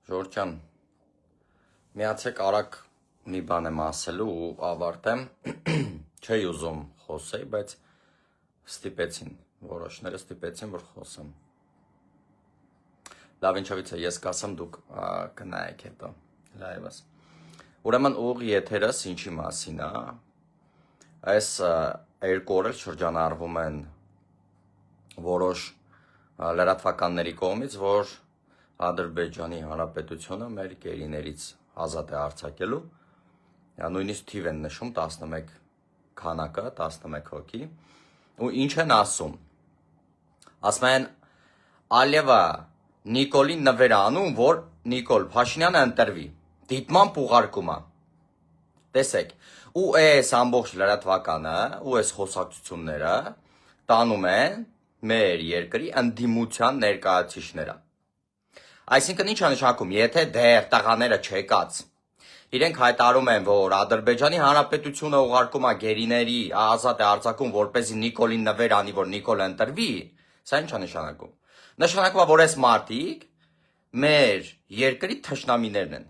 Ժորժան, միացեք արագ մի բան եմ ասելու ու ավարտեմ, չէի ուզում խոսեի, բայց ստիպեցին, որոշները ստիպեցին, որ խոսեմ։ Լավ, ինչովից է, ես կասեմ, դուք կնայեք հետո, լայվս։ Ուրեմն ուղի եթերս ինչի մասին է, այս երկու օր էլ շրջանառվում են որոշ լրատվականների կողմից, որ Ադրբեջանի Հանրապետությունը մեր գերիներից ազատ է արձակելու, նույնիսկ թիվ են նշում 11 քանակը, 11 հոգի, ու ինչ են ասում, ասում են Ալիևը Նիկոլին նվեր անում, որ Նիկոլ Փաշինյանը ընտրվի, դիտմամբ ուղարկումը, տեսեք, ու այս ամբողջ լրատվականը, ու այս խոսակցությունները տանում են մեր երկրի ընդդիմության ներկայացուցիչները։ Այսինքն ինչ է նշանակում, եթե դեռ տղաները չեկած, իրենք հայտարարում են, որ Ադրբեջանի Հանրապետությունը ուղարկում է գերիների ազատ է արձակում, որպեսզի Նիկոլին նվեր անի, որ Նիկոլը ընտրվի, սա ինչ է նշանակում։ Նշանակում է, որ այս մարդիկ մեր երկրի թշնամիներն են,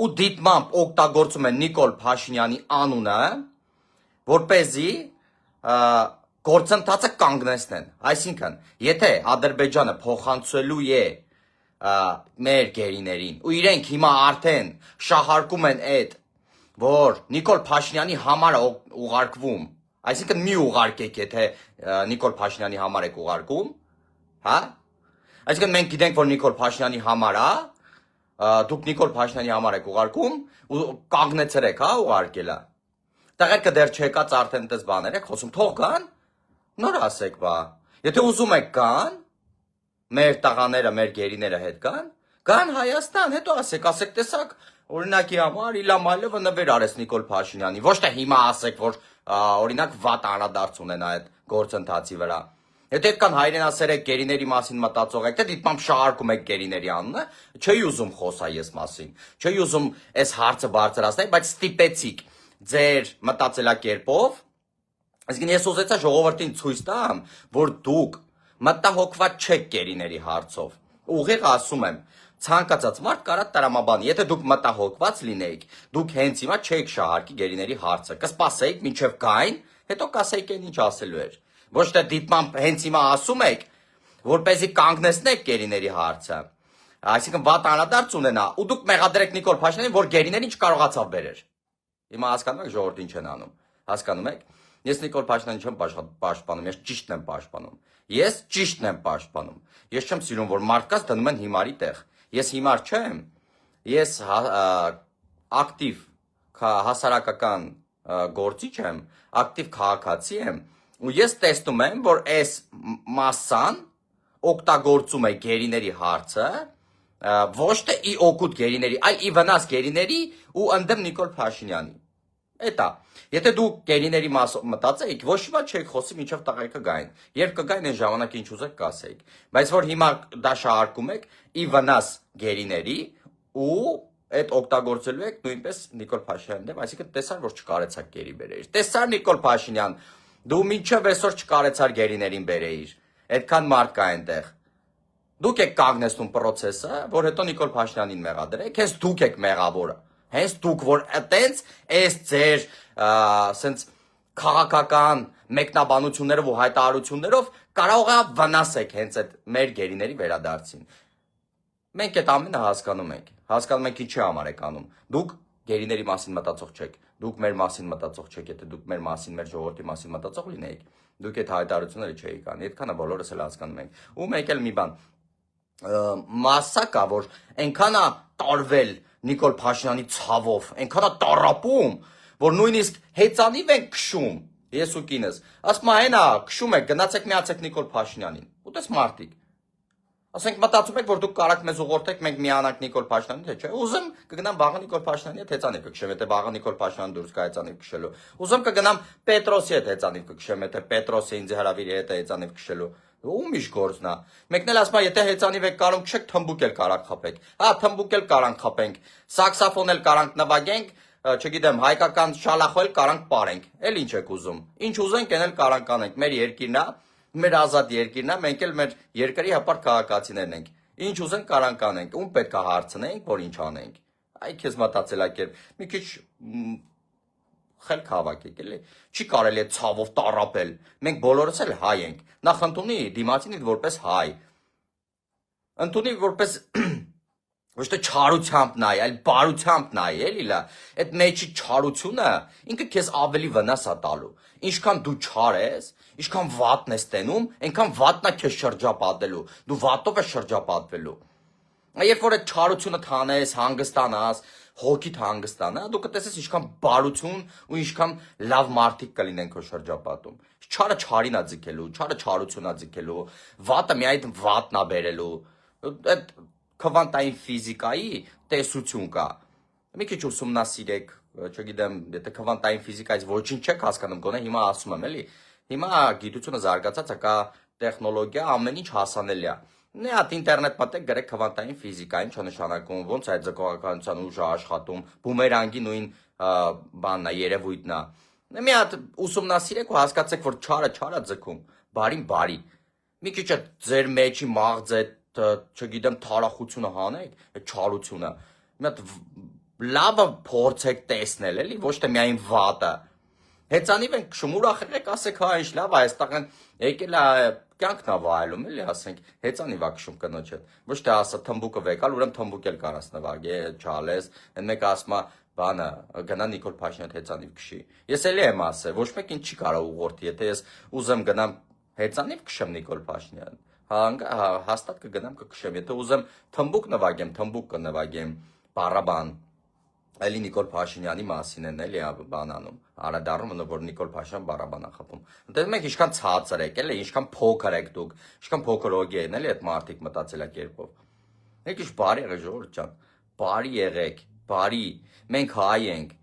ու դիտմամբ օգտագործում են Նիկոլ Փաշինյանի անունը, որպեսզի գործընթացը կանգնեցնեն։ Այսինքն, եթե Ադրբեջանը փոխանցելու է մեր գերիներին, ու իրենք հիմա արդեն շահարկում են այդ, որ Նիկոլ Փաշինյանի համար է ուղարկվում, այսինքն մի ուղարկեք, եթե Նիկոլ Փաշինյանի համար եք ուղարկում, հա? Այսինքն մենք գիտենք, որ Նիկոլ Փաշինյանի համար է, դուք Նիկոլ Փաշինյանի համար եք ուղարկում, ու կանգնեցրեք, հա, ուղարկելը։ Տղերքը դեռ չեկած արդեն դες բաներ եք խոսում, թող գան, նոր ասեք, բա։ Եթե ուզում եք գան, մեր տղաները, մեր գերիները հետ գան Հայաստան, հետո ասեք, տեսակ, օրինակի համար Իլհամ Ալիևը նվեր արեց Նիկոլ Փաշինյանի, ոչ թե հիմա ասեք, որ օրինակ վատ անդրադարձ ունեն այդ գործընթացի վրա։ Եթե այդքան հայրենասերեք գերիների մասին մտածող եք, թե դիտմամբ շահարկում եք գերիների անունը, չէի ուզում խոսա ես մասին, չէի ուզում այս հարցը բարձրացնել, բայց ստիպեցիք ձեր մտածելակերպով, այսինքն ես ուզեցա ժողովրդին ցույց տամ, որ դուք մտահոգված չեք գերիների հարցով։ Ուղիղ ասում եմ, ցանկացած մարդ կարա տրամաբանի, եթե դուք մտահոգված լինեիք, դուք հենց հիմա չեք շահարկի գերիների հարցը, կսպասեիք մինչև գային, հետո կասեիք այն ինչ ասելու էր։ Ոչ թե դիտմամբ հենց հիմա ասում եք, որպեսզի կանգնեցնեք գերիների հարցը։ Այսինքն վատ անդրադարձ ունենա, ու դուք մեղադրեք Նիկոլ Փաշինյանին, որ գերիներին չկարողացավ բերել։ Հիմա հասկանում եք ժողովրդին չեն անում։ Հասկանում եք։ Ես Նիկոլ Փաշինյանին չեմ պաշտպանում, ես ճիշտն եմ պաշտպանում։ Ես ճիշտն եմ պաշտպանում։ Ես չեմ սիրում, որ մարդկանց դնում են հիմարի տեղ։ Ես հիմար չեմ։ Ես ակտիվ հասարակական գործիչ եմ, ակտիվ քաղաքացի եմ, ու ես տեսնում եմ, որ այս մասսան օգտագործում է գերիների հարցը, ոչ թե ի օգուտ գերիների, այլ ի վնաս գերիների ու ընդդեմ Նիկոլ Փաշինյանի։ Էտա, եթե դու գերիների մասով մտածեիք, ոչ մի բան չեք խոսի, մինչև տղերքը գային։ Երբ կգային, այն ժամանակ ինչ ուզեք կասեիք։ Բայց որ հիմա դա շահարկում եք ի վնաս գերիների ու այդ օգտագործելու եք նույնպես Նիկոլ Փաշինյանի դեմ, այսինքն տեսար, որ չկարեցաք գերի բերեիր։ Տեսար Նիկոլ Փաշինյան, դու մինչև այսօր չկարեցար գերիներին բերեիր։ Այդքան մարդ կա այնտեղ։ Դուք եք կանգնեցնում process-ը, որ հետո Նիկոլ Փաշինյանին մեղադրեք, հենց դուք եք մեղավորը։ Հենց դուք, որ այտենց այս ձեր սենց քաղաքական մեկնաբանություններով ու հայտարարություններով կարող է վնասեք հենց այդ մեր գերիների վերադարձին։ Մենք այդ ամենը հասկանում ենք ինչի համար եք անում։ Դուք գերիների մասին մտածող չեք, դուք մեր մասին մտածող չեք, եթե դուք մեր մասին, մեր ժողովրդի մասին մտածող լինեիք, դուք այդ հայտարարությունները չէիք անի, այդքանը բոլորս էլ հասկանում ենք։ Ու մեկ էլ մի բան, մասսա կա, որ այնքան է տարվել Նիկոլ Փաշինյանի ցավով, այնքան է տառապում, որ նույնիսկ հեծանիվ են քշում, ես ու կինս, ասում այն է, քշում եք, գնացեք միացեք Նիկոլ Փաշինյանին, ու տես մարդիկ, ասենք մտածում եք, որ դուք կարաք մեզ ուղղորդեք, մենք միանանք Նիկոլ Փաշինյանին, թե չէ, ուզում կգնամ վաղը Նիկոլ Փաշինյանի հետ հեծանիվ կքշեմ, եթե վաղը Նիկոլ Փաշինյանը դուրս կա հեծանիվ քշելու, ուզում կգնամ Պետրոսի հետ հեծանիվ կքշեմ, եթե Պետրոսը ինձ հրավիրի հետ հեծանիվ քշելու, ում իշ գործն է։ Մեկն էլ ասում է, եթե հեծանիվ եք կարում քշեք, թմբուկ էլ կարանք խփեք։ Հա, թմբուկ էլ կարանք խփենք, սաքսոֆոն էլ կարանք նվագենք, չգիտեմ, հայկական շալախո էլ կարանք պարենք։ Էլ ինչ եք ուզում։ Ինչ ուզենք, այն էլ կարանք անենք։ Մեր երկիրն է, մեր ազատ երկիրն է, մենք էլ մեր երկրի հպարտ քաղաքացիներն ենք։ Ինչ ուզենք կարանք անենք, ում պետք է հարցնենք, որ ինչ անենք։ Այ քեզ մտածելակերպ։ Մի քիչ խելք հավաքեք, էլի։ Չի կարելի է ցավով տառապել։ Մենք բոլորս էլ հայ ենք։ Նախ ընդունի դիմացինից որպես հայ։ Ընդունի որպես ոչ թե չարությամբ նայ, այլ բարությամբ նայ, էլի լա։ Այդ մեջի չարությունը ինքը քեզ ավելի վնաս է տալու։ Ինչքան դու չար ես, ինչքան վատն ես տենում, այնքան վատնա քեզ շրջապատելու։ Դու վատով ես շրջապատվելու։ Երբ որ այդ չարությունը թանես, հանգստանաս, հոգիդ հանգստանա, դու կտեսես ինչքան բարություն ու ինչքան լավ մարդիկ կլինեն քո շրջապատում։ Չարը չարին է ձգելու, չարը չարություն է ձգելու, վատը միայն վատնա բերելու։ Այդ քվանտային ֆիզիկայի տեսություն կա։ Մի քիչ ուսումնասիրեք, չգիտեմ, եթե քվանտային ֆիզիկայից ոչինչ չեք հասկանում, գոնե հիմա ասում եմ, էլի։ Հիմա գիտությունը զարգացած է, կա տեխնոլոգիա, ամեն ինչ հասանելի է։ Մի հատ ինտերնետ մտեք գրեք քվանտային ֆիզիկա, ինչ է նշանակում, ոնց է ձգողականության ուժը աշխատում, բումերանգի նույն բանն է, երևույթն է։ Մի հատ ուսումնասիրեք ու հասկացեք, որ չարը ձգում, բարին բարի։ Մի քիչ է ձեր մեջի մաղձ է, չգիտեմ, թարախությունը հանեք, այդ չարությունը։ Մի հատ լավը փորձեք տեսնել, էլի, ոչ թե միայն վատը։ Հեծանիվ ենք քշում, ուրախ եղեք, ասեք, հա, ինչ լավ է, այստեղ են եկել է կյանքն է վայելում, էլի, ասենք, հեծանիվ է քշում կնոջ հետ։ Ոչ թե ասա թմբուկը վեկալ, ուրեմն թմբուկ էլ կարաս նվագի, չալես, այն մեկը ասում է, բանը, գնա Նիկոլ Փաշինյան հեծանիվ քշի։ Ես էլի եմ ասել, ոչ մեկ ինձ չի կարող ուղղորդի, եթե ես ուզեմ գնամ հեծանիվ քշեմ Նիկոլ Փաշինյան, հաստատ կգնամ կքշեմ, եթե ուզեմ թմբուկ նվագեմ, թմբուկ կնվագեմ, բառաբան, էլի Նիկոլ Փաշինյանի մասին են էլի բանանում, արադառնում, որ Նիկոլ Փաշինյան բառաբան է խփում։ Ընտես մենք ինչքան ցածր եք, էլի, ինչքան փոքր եք դուք, ինչքան փոքր օգի են, էլի այդ մարդիկ մտածելակերպով։ Եք ինչ բարի եղեք ժողովուրդ ջան, բարի եղեք, բարի, մենք հայ ենք։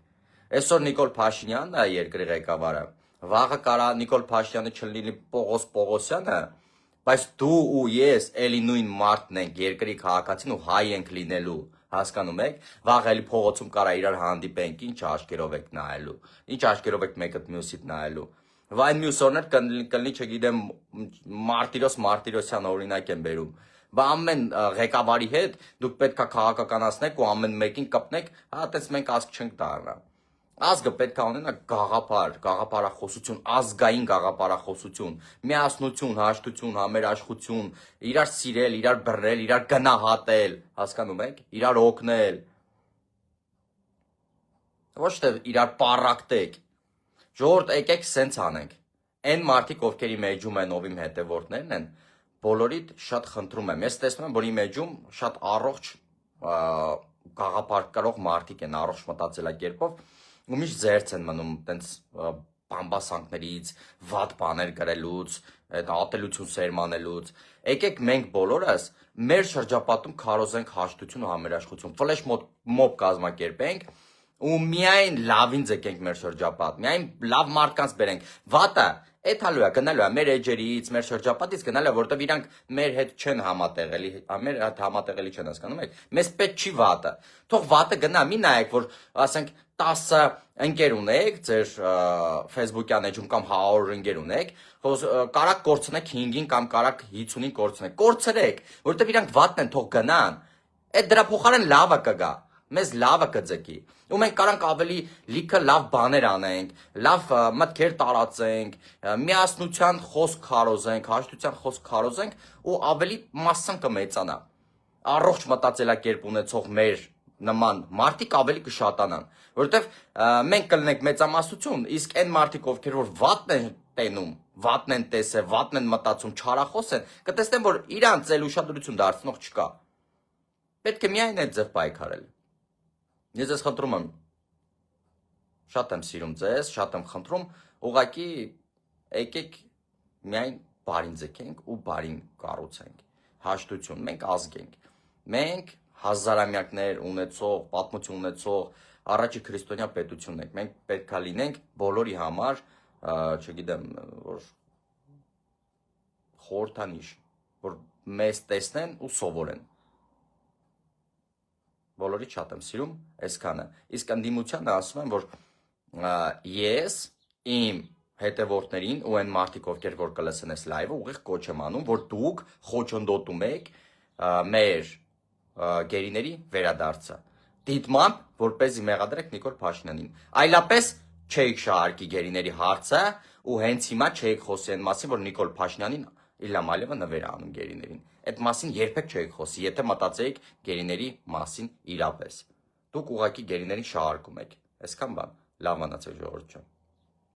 Այսօր Նիկոլ Փաշինյանն է երկրի ղեկավարը, վաղը կարա Նիկոլ Փաշինյանը չլինի Պողոս Պողոսյանը, բայց դու ու ես էլի նույն մարդն ենք, երկրի քաղաքացին ու հայ ենք լինելու, հասկանում եք, վաղ էլի փողոցում կարա իրար հանդիպենք, ինչ աչքերով եք նայելու, ինչ աչքերով եք մեկը մյուսիդ նայելու։ Վայն մյուս օրներ կլինի, չգիտեմ, Մարտիրոսյան օրինակ եմ բերում։ Բա ամեն ղեկավարի հետ դուք պետք է քաղաքականացնեք ու ամեն մեկին կպնեք, հա, այդպես մենք ազգ չենք դառնա։ Ազգը պետք է ունենա գաղափար, գաղափարախոսություն, ազգային գաղափարախոսություն, միասնություն, հաշտություն, համերաշխություն, իրար սիրել, իրար բռնել, իրար գնահատել, հասկանում եք, իրար օգնել։ Ոչ թե իրար պառակտեք։ Ժողովուրդ, եկեք սենց անենք։ Այն մարդիկ, ովքեր իմ էջում են, ով իմ հետևորդներն են, բոլորիդ շատ խնդրում եմ։ Ես տեսնում եմ, որ իմ էջում շատ առողջ գաղափար կրող մարդիկ են, առողջ մտածելակերպով, ու միշտ զերծ են մնում տենց բամբասանքներից, վատ բաներ գրելուց, այդ ատելություն սերմանելուց։ Եկեք մենք բոլորս մեր շրջապատում քարոզենք հաշտություն ու համերաշխություն, ֆլեշ մոբ կազմակերպենք ու միայն լավին ձգենք մեր շրջապատ, միայն լավ մարդկանց բերենք։ Վատը էթալու է, գնալու է մեր էջերից, մեր շրջապատից գնալու է, որտեվ իրանք մեր հետ չեն համատեղելի, մեր հետ համատեղելի չեն, հասկանում եք։ Մեզ պետք չի վատը։ Թող վատը գնա, մի նայեք, որ ասենք 10 ընկեր ունեք, ձեր Facebook-յան էջում կամ 100 ընկեր ունեք, կարակ կորցնեք 5-ին կամ կարակ 50-ին կորցնեք։ Կորցրեք, որտեվ իրանք վատն են, թող գնան։ Այդ դրա փոխարեն լավը կգա։ Մեզ լավը կձգի։ Ու մենք կարանք ավելի լիքը լավ բաներ անենք, լավ մտքեր տարածենք, միասնության խոսք քարոզենք, հաշտության խոսք քարոզենք ու ավելի մասսան կմեծանա։ Առողջ մտածելակերպ ունեցող մեր նման մարդիկ ավելի կշատանան, որովհետև մենք կլինենք մեծամասնություն, իսկ այն մարդիկ, ովքեր որ վատն են տենում, վատն են տեսել, վատն են մտածում, չարախոս են, կտեսնեն, որ իրանց էլ ուշադրություն դարձնող չկա։ Պետք է միայն այդ ձև պայքարել։ Ես ձեզ խնդրում եմ, շատ եմ սիրում ձեզ, շատ եմ խնդրում, ուղղակի եկեք միայն բարին ձգենք ու բարին կառուցենք։ Հաշտություն, մենք ազգ ենք։ Մենք հազարամյակներ ունեցող, պատմություն ունեցող առաջի քրիստոնյա պետություն ենք։ Մենք պետք է լինենք բոլորի համար, չգիտեմ, որ խորհրդանիշ, որ մեզ տեսնեն ու սովորեն։ Բոլորից շատ եմ սիրում, այսքանը։ Իսկ ընդդիմությանը ասում եմ, որ ես իմ հետևորդներին ու այն մարդիկ, ովքեր որ կլսեն այս լայվը, ուղիղ կոչ եմ անում, որ դուք խոչընդոտում եք մեր գերիների վերադարձը։ Դիտմամբ, որպեսզի մեղադրեք Նիկոլ Փաշինյանին։ Այլապես չէիք շահարկի գերիների հարցը ու հենց հիմա չէիք խոսի այն մասին, որ Նիկոլ Փաշինյանին Իլհամ Ալիևը նվեր է անում գերիներին։ Այդ մասին երբեք չէիք խոսի, եթե մտածեիք գերիների մասին իրապես։ Դուք ուղղակի գերիներին շահարկում եք։ Այսքան բան։ Լավ մնացեք ժողովուրդ ջան։